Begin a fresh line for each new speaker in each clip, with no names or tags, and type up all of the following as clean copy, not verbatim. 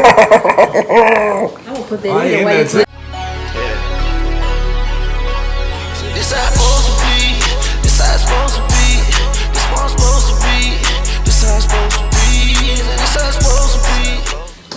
I'm gonna put that in the way.
This how it's supposed to be. This how it's supposed to be. This how it's supposed to be. This how it's supposed to be. This how it's supposed to be.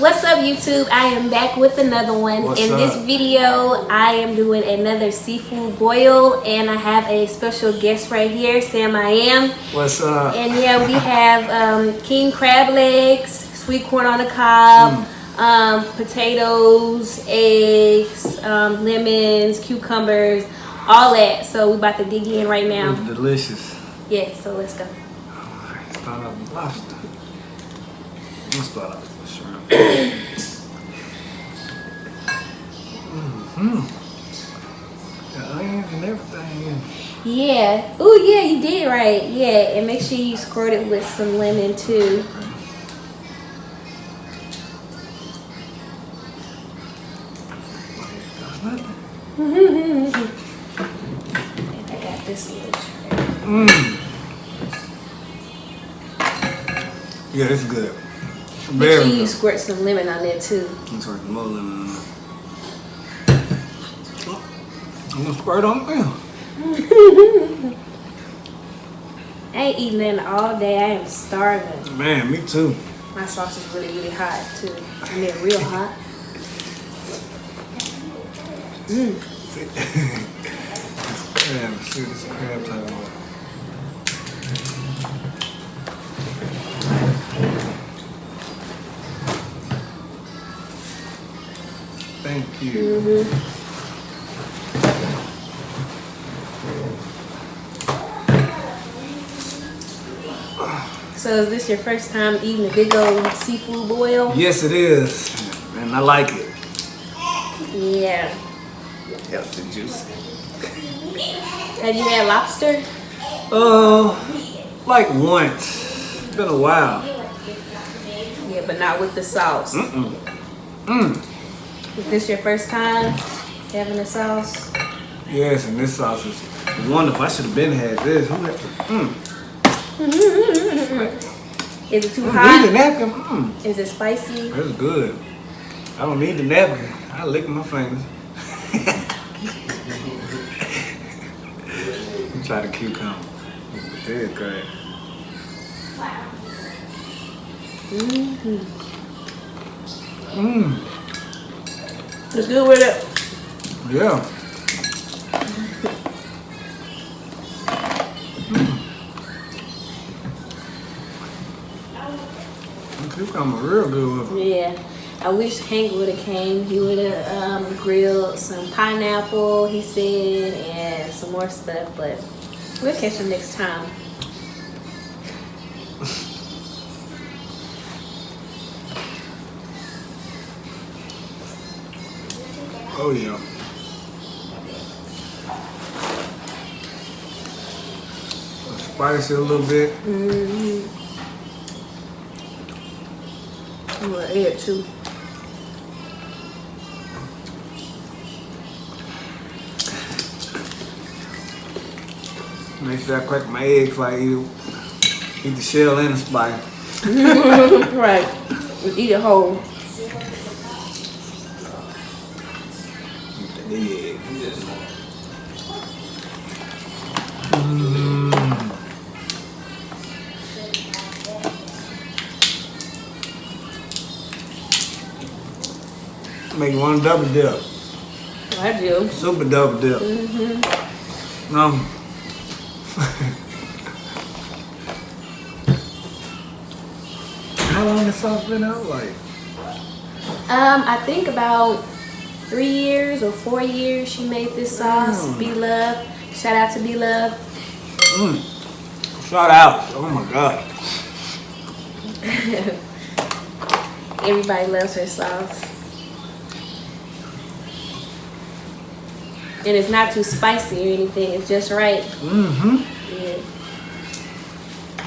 What's up, YouTube? I am back with another one. In this video, I am doing another seafood boil, and I have a special guest right here, Sam. I am.
What's up?
And yeah, we have king crab legs, sweet corn on the cob, potatoes, eggs, lemons, cucumbers, all that. So we about to dig in right now.
It's delicious.
Yeah, so let's go.
Alright, start off with lobster. Let's start off with shrimp. The onions and everything.
Yeah. Oh yeah, you did right. Yeah, and make sure you squirt it with some lemon too. And I got this little tray.
Yeah, it's good.
Make
Very
sure you
good.
squirt some lemon on there too.
I'm squirting more lemon on it. I'm gonna squirt on there.
I ain't eating that all day. I am starving.
Man, me too.
My sauce is really, really hot too. I mean, real hot.
This crab, see this crab type of. Thank you.
So is this your first time eating a big old seafood boil?
Yes, it is, and I like it.
Yeah.
Healthy, juicy.
Have you had lobster?
Like once. It's been a while.
Yeah, but not with the sauce. Is this your first time having the sauce?
Yes, and this sauce is wonderful. I should have been had this.
Is it too
Need the
hot?
napkin.
Is it spicy?
That's good. I don't need the napkin. I lick my fingers. Try the cucumber. It is great.
It's good with it.
Yeah. The cucumber real good with it.
Yeah. I wish Hank would have came. He would have grilled some pineapple, he said, and some more stuff, but we'll catch him next time.
Oh yeah. Spicy a little bit.
I'm gonna add too.
Make sure I crack my egg before I eat the shell and the spice.
Right. We eat it whole.
Yeah. Make you want a double dip.
I do.
Super double dip. How long has sauce been out? Like?
I think about 3 years or 4 years she made this sauce. Blove. Shout out to Blove.
Shout out. Oh my God.
Everybody loves her sauce. And it's not too spicy or anything. It's just right. Yeah.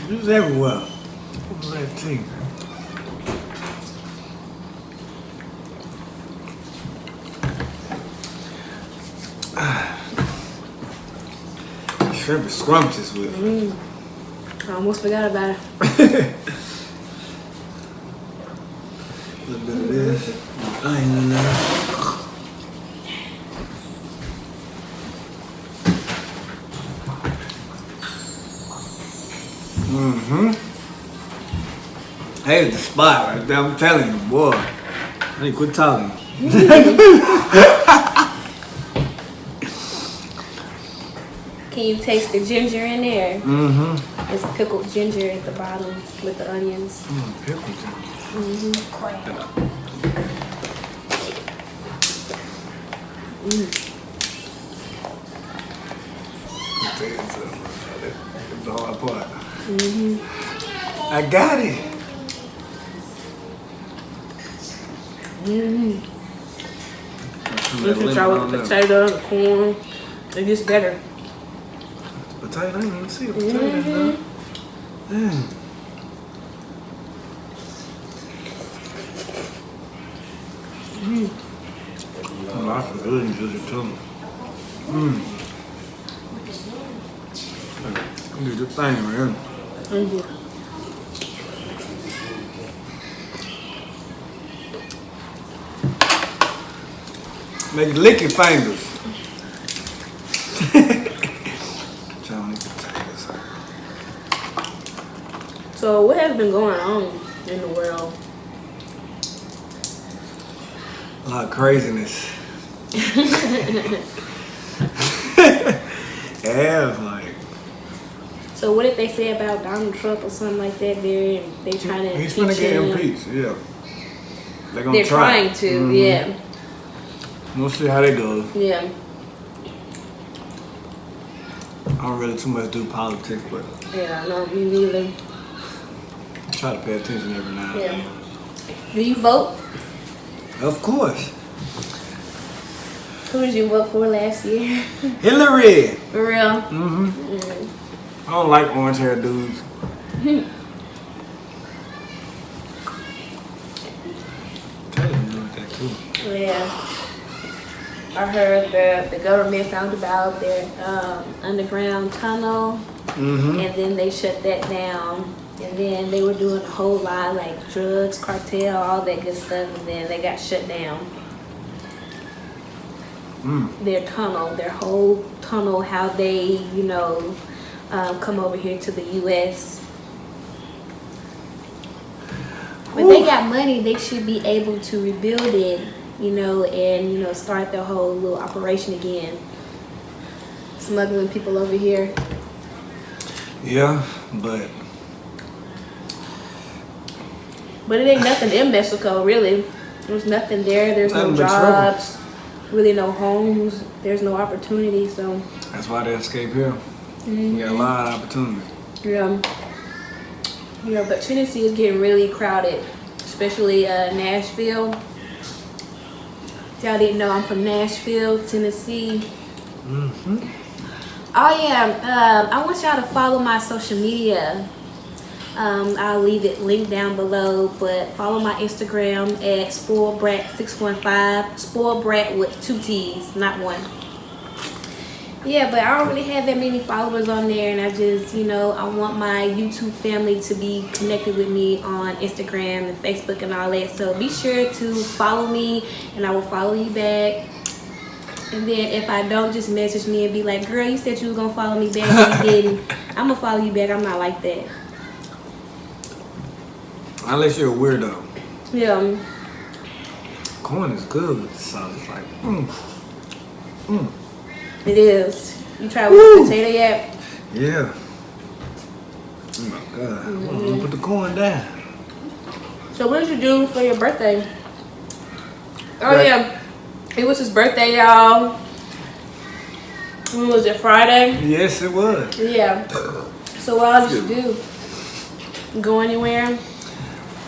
It's everywhere. What's that tea? Shrimp is scrumptious with it.
I almost forgot about it.
little bit of this. Onion in there. Hey, the spot right there. I'm telling you, boy. Hey, quit talking.
Can you taste the ginger in there?
Mm-hmm.
It's pickled ginger at the bottom with the onions.
Pickled ginger. That's the hard part. I got it.
You can try with the potato, the corn. It gets better.
Potato, I didn't even see a potato. That's good and ginger too. Do the thing, man. Make you lick your fingers.
So what has been going on in the world?
A lot of craziness. Yeah, like.
So what did they say about Donald Trump or something like that? They trying to
He's gonna get impeached. Yeah. They're
trying to. Yeah.
We'll see how they go.
Yeah.
I don't really too much do politics, but
Yeah, no, me neither.
I try to pay attention every now and then.
Do you vote?
Of course.
Who did you vote for last year?
Hillary.
For real?
I don't like orange hair dudes. Tell them doing that too.
Yeah. I heard the government found about their underground tunnel, and then they shut that down. And then they were doing a whole lot like drugs, cartel, all that good stuff, and then they got shut down. Their tunnel, their whole tunnel, how they, come over here to the U.S. When they got money, they should be able to rebuild it, and, start their whole little operation again. Smuggling people over here.
Yeah, but
it ain't nothing in Mexico, really. There's nothing there. There's no jobs, really no homes. There's no opportunity, so.
That's why they escape here. We got a lot of opportunity.
Yeah. But Tennessee is getting really crowded, especially Nashville. Y'all didn't know I'm from Nashville, Tennessee. Oh yeah, I want y'all to follow my social media. I'll leave it linked down below, but follow my Instagram at spoiledbrat615. Spoiled brat with 2 T's, not 1. Yeah, but I don't really have that many followers on there, and I just, I want my YouTube family to be connected with me on Instagram and Facebook and all that. So be sure to follow me, and I will follow you back. And then if I don't, just message me and be like, girl, you said you was gonna follow me back, and you didn't. I'm gonna follow you back. I'm not like that.
Unless you're a weirdo.
Yeah.
Corn is good with the sauce. It's like,
It is. You try with the potato yet?
Yeah. Oh my God. I'm gonna put the corn down.
So what did you do for your birthday? Oh
Right.
yeah. It was his birthday, y'all. When was it, Friday?
Yes, it was.
Yeah. So what else did you do? Go anywhere?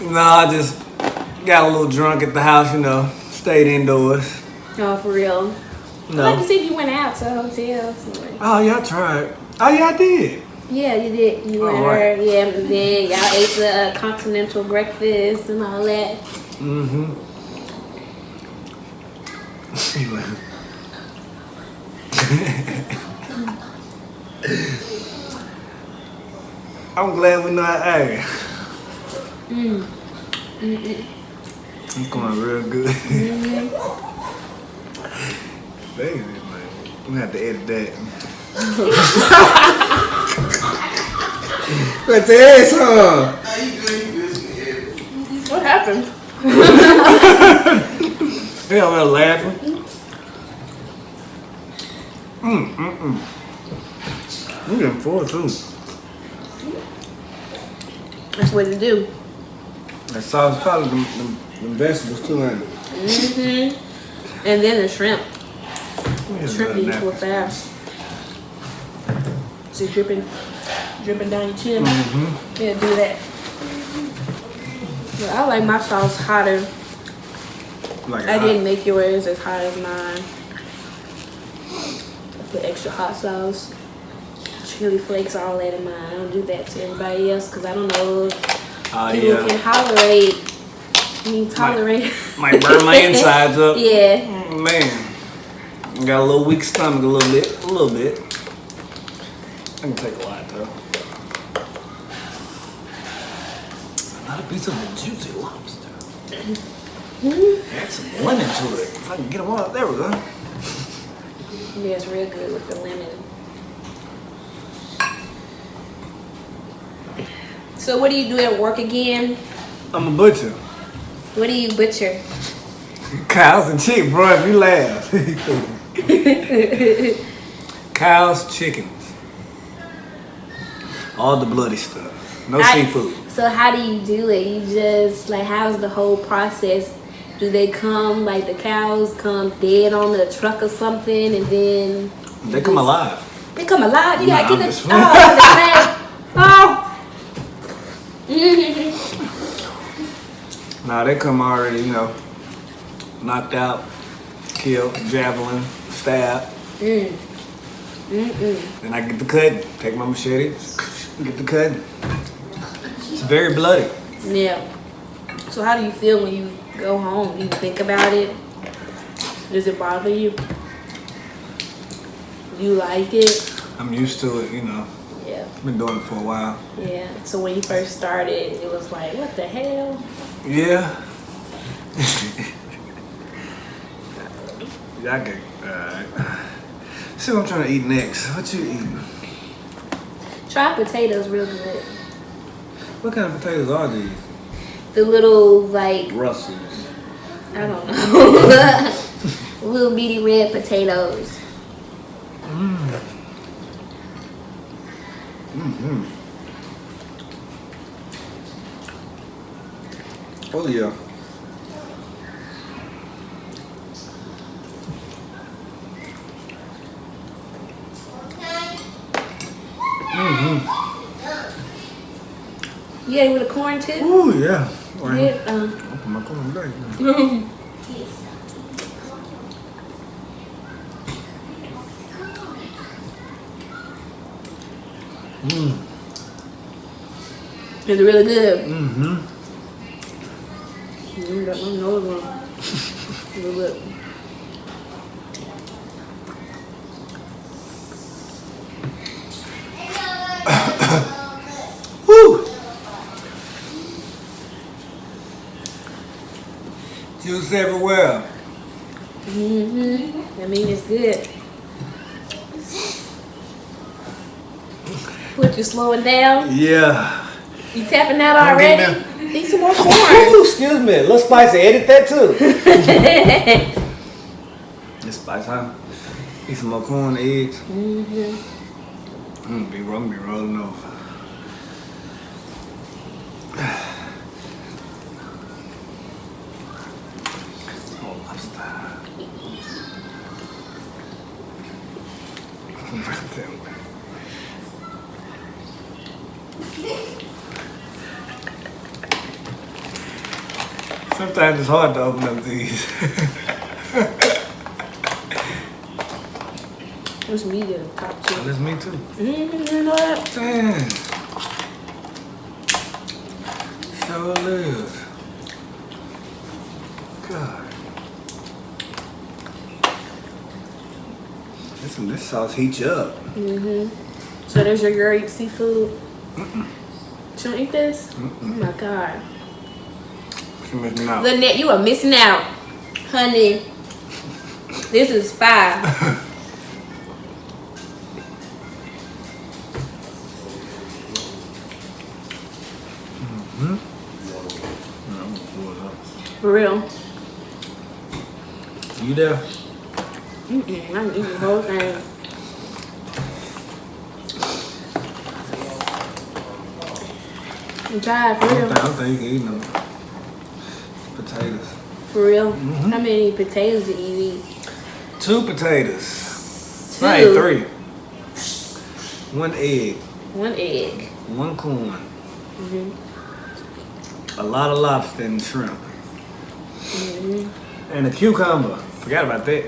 No, I just got a little drunk at the house, stayed indoors.
No, for real.
No.
Like you said, you went out to a hotel somewhere.
Oh, yeah, I tried. Oh, yeah, I did.
Yeah, you did. You went
right.
there. Yeah, and then y'all ate the continental breakfast and all that. I'm glad we know how to act.
It's going real good. Baby, man. I'm gonna have to edit that. Let's add some.
What happened?
Yeah, I'm laughing. I'm getting full too.
That's what to do.
That sauce probably them vegetables too, ain't it?
And then the shrimp.
Yeah,
Shrimp
better
eats real
than
fast. Just dripping down your chin. Yeah, do that. Yeah, I like my sauce hotter.
Like
I didn't make yours as hot as mine. I put extra hot sauce, chili flakes, all that in mine. I don't do that to everybody else because I don't know if people can tolerate.
Might burn my insides up.
Yeah.
Man. Got a little weak stomach a little bit. I can take a lot though. Another piece of the juicy lobster. Add some lemon to it. If I can get them all, there we go.
Yeah, it's real good with the lemon. So what do you do at work again?
I'm a butcher.
What do you butcher?
Cows and chicken, bro, if you laugh. Cows, chickens. All the bloody stuff. No seafood.
So how do you do it? You just, like, how's the whole process? Do they come, like the cows come dead on the truck or something and then...
They come alive.
They come alive? You gotta get
just
the...
Nah, they come already, knocked out, killed, javelin, stabbed. Then I get the cut, take my machete, get the cut. It's very bloody.
Yeah. So how do you feel when you go home? Do you think about it? Does it bother you? Do you like it?
I'm used to it,
Yeah.
I've been doing it for a while.
Yeah. So when you first started, it was like, what the hell?
Yeah. Yeah, I get. Alright. See what I'm trying to eat next. What you eating?
Try potatoes real good.
What kind of potatoes are these?
The little, like,
Brussels.
I don't know. Little bitty red potatoes.
Oh yeah.
You ate with a corn too?
Ooh yeah.
Yeah,
Open my corn back.
It's really good. Got my nose on. Look.
Woo! Juice everywhere.
I mean, it's good. What, you slowing down?
Yeah.
You tapping out
I'm
already?
getting
Need some more corn.
Ooh, excuse me. Little spicy. Edit that too. It's spicy, huh? Eat some more corn, eggs. I'm gonna be rolling over. Oh, lobster. Sometimes it's hard to open up these.
What's me to top two?
That's me too.
You know that?
Damn. Sure live. God. This sauce heats you up.
So there's your girl eat seafood? She don't eat this? Oh my God.
You're missing out.
Lynette, you are missing out. Honey, this is fire. For real.
You there?
I'm eating the whole thing. I'm tired, for real.
I don't think you can eat them potatoes.
For real? How many potatoes did you eat?
2 potatoes.
2.
I ate 3. 1 egg.
1 egg.
1 corn. A lot of lobster and shrimp. And a cucumber. Forgot about that.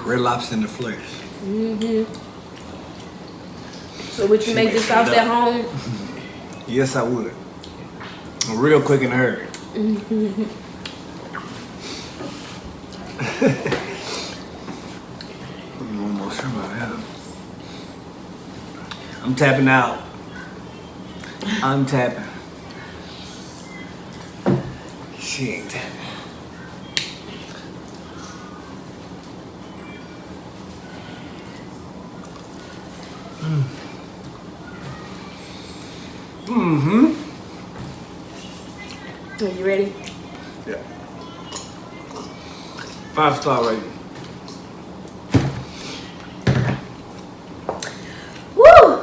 Red lobster in the flesh.
So would you make this sauce at home?
Yes, I would. Real quick and hurry. One more shrimp I have. I'm tapping out. I'm tapping. She ain't tapping.
Are you ready?
Yeah. 5-star rating.
Woo!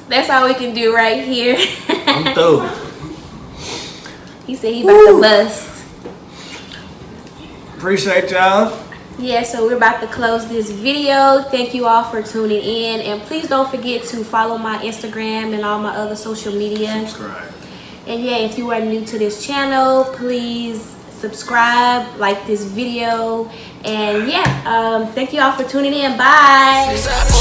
That's all we can do right here.
I'm through.
He said he about to bust.
Appreciate y'all.
Yeah, so we're about to close this video. Thank you all for tuning in. And please don't forget to follow my Instagram and all my other social media.
Subscribe.
And yeah, if you are new to this channel, please subscribe, like this video. And yeah, thank you all for tuning in. Bye.